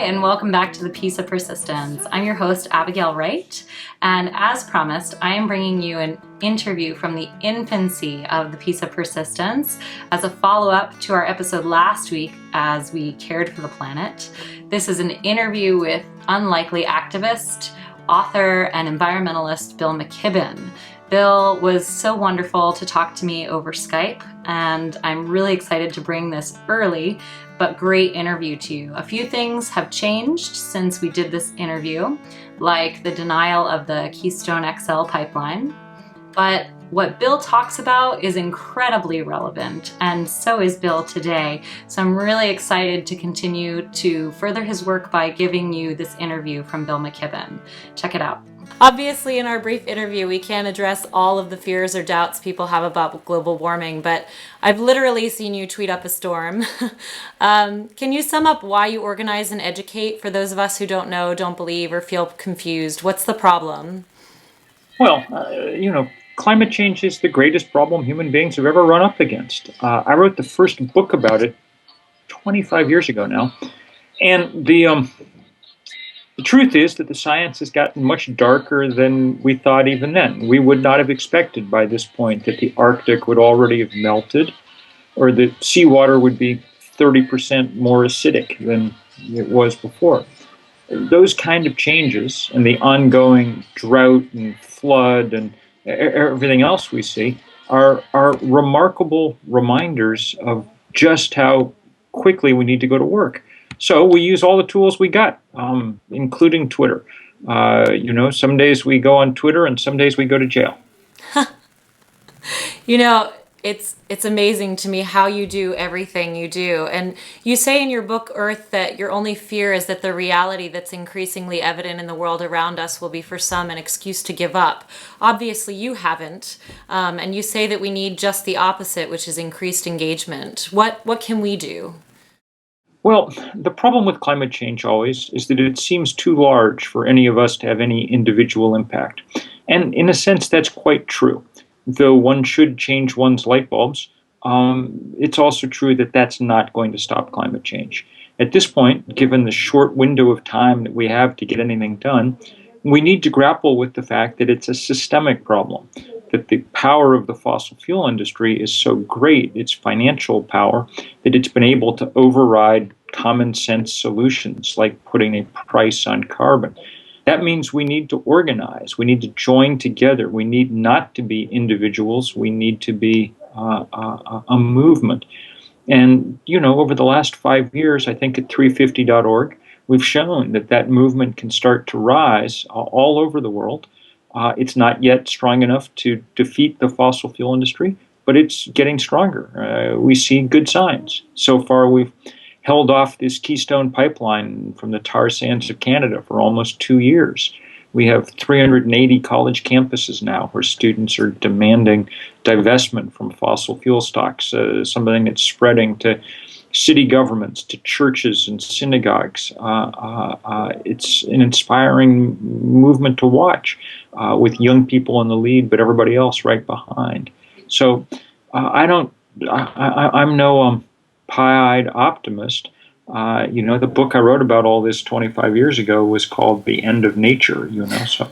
and welcome back to the Piece of Persistence. I'm your host, Abigail Wright, and as promised, I am bringing you an interview from the infancy of the Piece of Persistence as a follow-up to our episode last week as we cared for the planet. This is an interview with unlikely activist, author, and environmentalist Bill McKibben. Bill was so wonderful to talk to me over Skype, and I'm really excited to bring this early but great interview to you. A few things have changed since we did this interview, like the denial of the Keystone XL pipeline. But what Bill talks about is incredibly relevant, and so is Bill today. So I'm really excited to continue to further his work by giving you this interview from Bill McKibben. Check it out. Obviously, in our brief interview, we can't address all of the fears or doubts people have about global warming, but I've literally seen you tweet up a storm. Can you sum up why you organize and educate for those of us who don't know, don't believe, or feel confused? What's the problem? Well, climate change is the greatest problem human beings have ever run up against. I wrote the first book about it 25 years ago now, and the truth is that the science has gotten much darker than we thought even then. We would not have expected by this point that the Arctic would already have melted, or that seawater would be 30% more acidic than it was before. Those kind of changes and the ongoing drought and flood and everything else we see are remarkable reminders of just how quickly we need to go to work. So we use all the tools we got, including Twitter. Some days we go on Twitter and some days we go to jail. It's amazing to me how you do everything you do. And you say in your book, Earth, that your only fear is that the reality that's increasingly evident in the world around us will be for some an excuse to give up. Obviously, you haven't. And you say that we need just the opposite, which is increased engagement. What can we do? Well, the problem with climate change always is that it seems too large for any of us to have any individual impact. And in a sense, that's quite true. Though one should change one's light bulbs, it's also true that that's not going to stop climate change. At this point, given the short window of time that we have to get anything done, we need to grapple with the fact that it's a systemic problem, that the power of the fossil fuel industry is so great, its financial power, that it's been able to override common sense solutions like putting a price on carbon. That means we need to organize, we need to join together, we need not to be individuals, we need to be a movement. And, over the last 5 years, I think at 350.org, we've shown that movement can start to rise all over the world. It's not yet strong enough to defeat the fossil fuel industry, but it's getting stronger. We see good signs. So far, we've held off this Keystone pipeline from the tar sands of Canada for almost 2 years. We have 380 college campuses now where students are demanding divestment from fossil fuel stocks, something that's spreading to city governments, to churches and synagogues. It's an inspiring movement to watch, with young people in the lead, but everybody else right behind. So I'm no pie-eyed optimist. The book I wrote about all this 25 years ago was called The End of Nature. So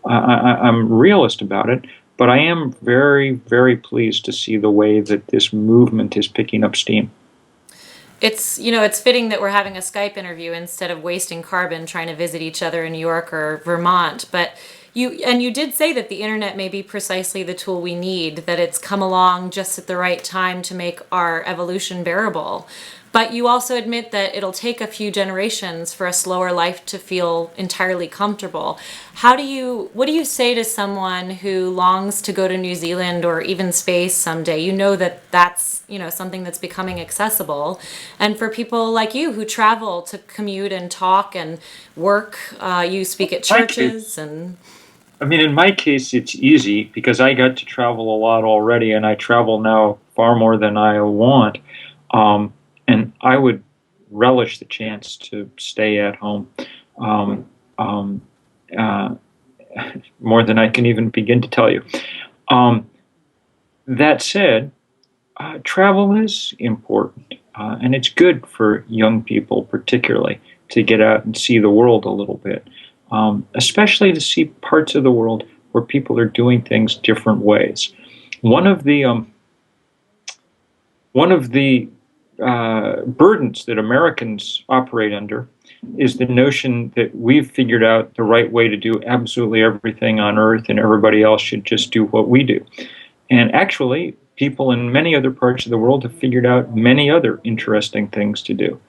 I'm realist about it, but I am very, very pleased to see the way that this movement is picking up steam. It's fitting that we're having a Skype interview instead of wasting carbon trying to visit each other in New York or Vermont. But you did say that the internet may be precisely the tool we need, that it's come along just at the right time to make our evolution bearable. But you also admit that it'll take a few generations for a slower life to feel entirely comfortable. What do you say to someone who longs to go to New Zealand or even space someday? You know that's something that's becoming accessible. And for people like you who travel to commute and talk and work, you speak at churches and... in my case, it's easy because I got to travel a lot already, and I travel now far more than I want. And I would relish the chance to stay at home more than I can even begin to tell you. That said, travel is important, and it's good for young people particularly. to get out and see the world a little bit, especially to see parts of the world where people are doing things different ways. One of the burdens that Americans operate under is the notion that we've figured out the right way to do absolutely everything on Earth, and everybody else should just do what we do. And actually, people in many other parts of the world have figured out many other interesting things to do.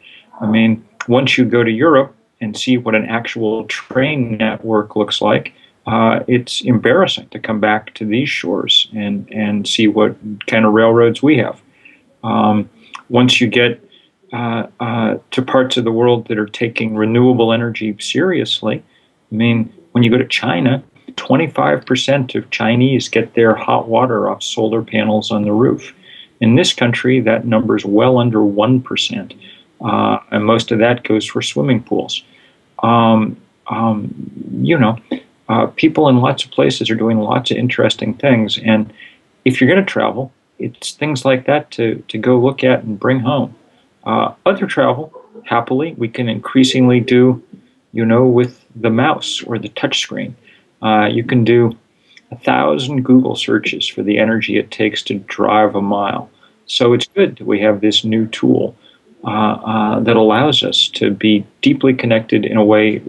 I mean, once you go to Europe and see what an actual train network looks like, it's embarrassing to come back to these shores and see what kind of railroads we have. Once you get to parts of the world that are taking renewable energy seriously, I mean, when you go to China, 25% of Chinese get their hot water off solar panels on the roof. In this country, that number is well under 1%, and most of that goes for swimming pools. People in lots of places are doing lots of interesting things, and if you're going to travel, it's things like that to go look at and bring home. Other travel, happily, we can increasingly do, with the mouse or the touchscreen. You can do 1,000 Google searches for the energy it takes to drive a mile. So it's good that we have this new tool that allows us to be deeply connected in a way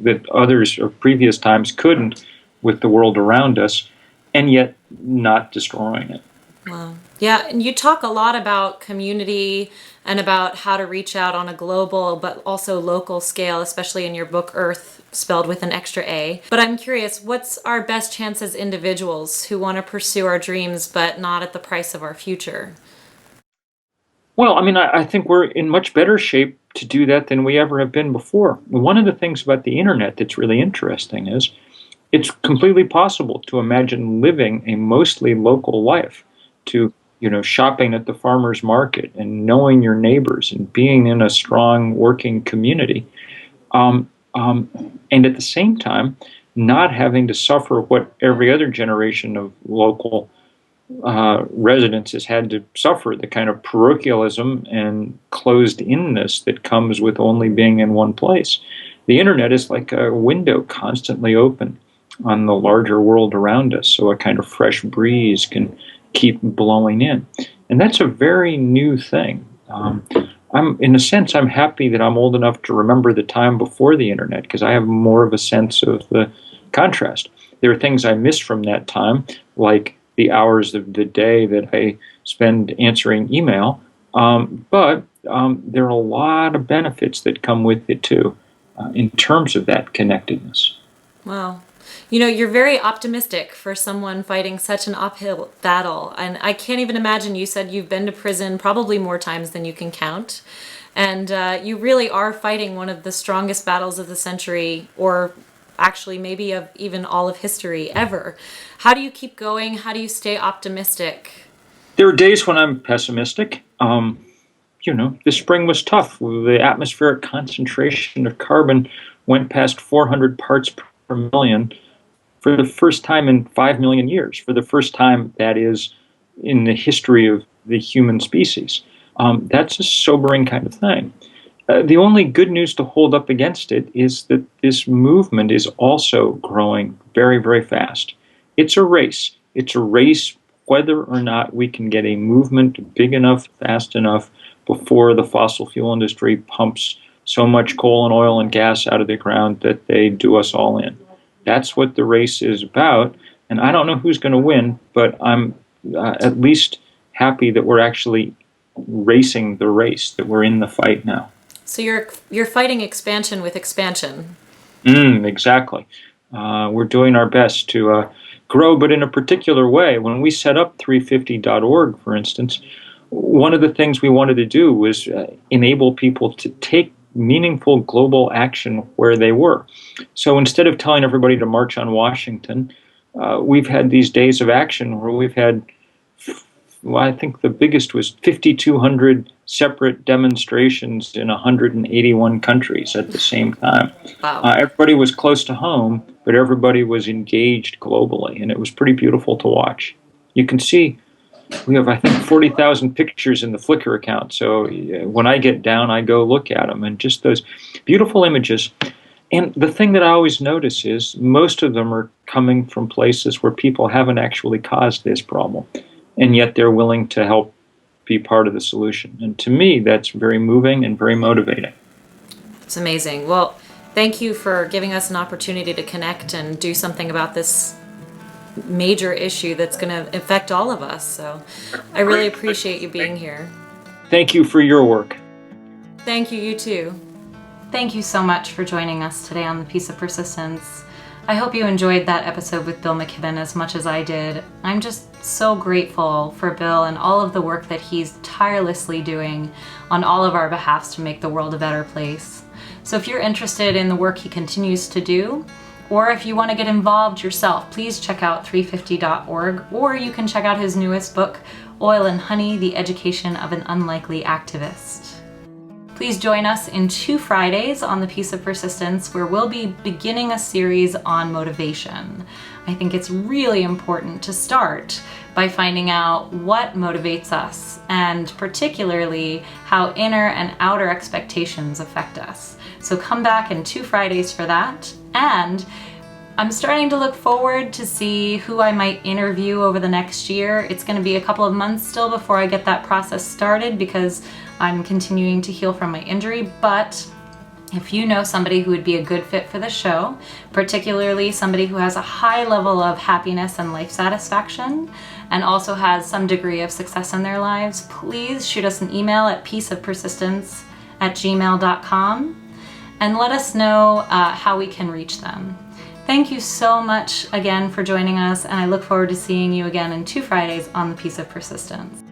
that others of previous times couldn't with the world around us, and yet not destroying it. Wow. Yeah, and you talk a lot about community and about how to reach out on a global but also local scale, especially in your book Earth, spelled with an extra A. But I'm curious, what's our best chance as individuals who want to pursue our dreams but not at the price of our future? Well, I mean, I think we're in much better shape to do that than we ever have been before. One of the things about the internet that's really interesting is it's completely possible to imagine living a mostly local life, to shopping at the farmer's market and knowing your neighbors and being in a strong working community, and at the same time not having to suffer what every other generation of local residents has had to suffer, the kind of parochialism and closed-inness that comes with only being in one place. The internet is like a window constantly open on the larger world around us, so a kind of fresh breeze can keep blowing in. And that's a very new thing. In a sense, I'm happy that I'm old enough to remember the time before the internet, because I have more of a sense of the contrast. There are things I miss from that time, like the hours of the day that I spend answering email, but there are a lot of benefits that come with it too, in terms of that connectedness. Wow. You're very optimistic for someone fighting such an uphill battle. And I can't even imagine, you said you've been to prison probably more times than you can count. And you really are fighting one of the strongest battles of the century, or actually maybe of even all of history ever. How do you keep going? How do you stay optimistic? There are days when I'm pessimistic. This spring was tough. The atmospheric concentration of carbon went past 400 parts per million for the first time in 5 million years, for the first time, that is, in the history of the human species. That's a sobering kind of thing. The only good news to hold up against it is that this movement is also growing very, very fast. It's a race. It's a race whether or not we can get a movement big enough, fast enough, before the fossil fuel industry pumps so much coal and oil and gas out of the ground that they do us all in. That's what the race is about, and I don't know who's going to win, but I'm at least happy that we're actually racing the race, that we're in the fight now. So you're fighting expansion with expansion. Exactly. We're doing our best to grow, but in a particular way. When we set up 350.org, for instance, one of the things we wanted to do was enable people to take meaningful global action where they were. So instead of telling everybody to march on Washington, we've had these days of action where we've had, I think the biggest was 5,200 separate demonstrations in 181 countries at the same time. Wow. Everybody was close to home, but everybody was engaged globally, and it was pretty beautiful to watch. You can see We have, I think, 40,000 pictures in the Flickr account. So when I get down, I go look at them, and just those beautiful images. And the thing that I always notice is most of them are coming from places where people haven't actually caused this problem, and yet they're willing to help be part of the solution. And to me, that's very moving and very motivating. It's amazing. Well, thank you for giving us an opportunity to connect and do something about this major issue that's going to affect all of us. So I really appreciate you being here. Thank you for your work. Thank you, you too. Thank you so much for joining us today on The Piece of Persistence. I hope you enjoyed that episode with Bill McKibben as much as I did. I'm just so grateful for Bill and all of the work that he's tirelessly doing on all of our behalfs to make the world a better place. So if you're interested in the work he continues to do, or if you want to get involved yourself, please check out 350.org, or you can check out his newest book, Oil and Honey, The Education of an Unlikely Activist. Please join us in 2 Fridays on The Piece of Persistence, where we'll be beginning a series on motivation. I think it's really important to start by finding out what motivates us, and particularly how inner and outer expectations affect us. So come back in 2 Fridays for that. And I'm starting to look forward to see who I might interview over the next year. It's going to be a couple of months still before I get that process started because I'm continuing to heal from my injury. But if you know somebody who would be a good fit for the show, particularly somebody who has a high level of happiness and life satisfaction and also has some degree of success in their lives, please shoot us an email at pieceofpersistence@gmail.com and let us know how we can reach them. Thank you so much again for joining us, and I look forward to seeing you again in 2 Fridays on The Piece of Persistence.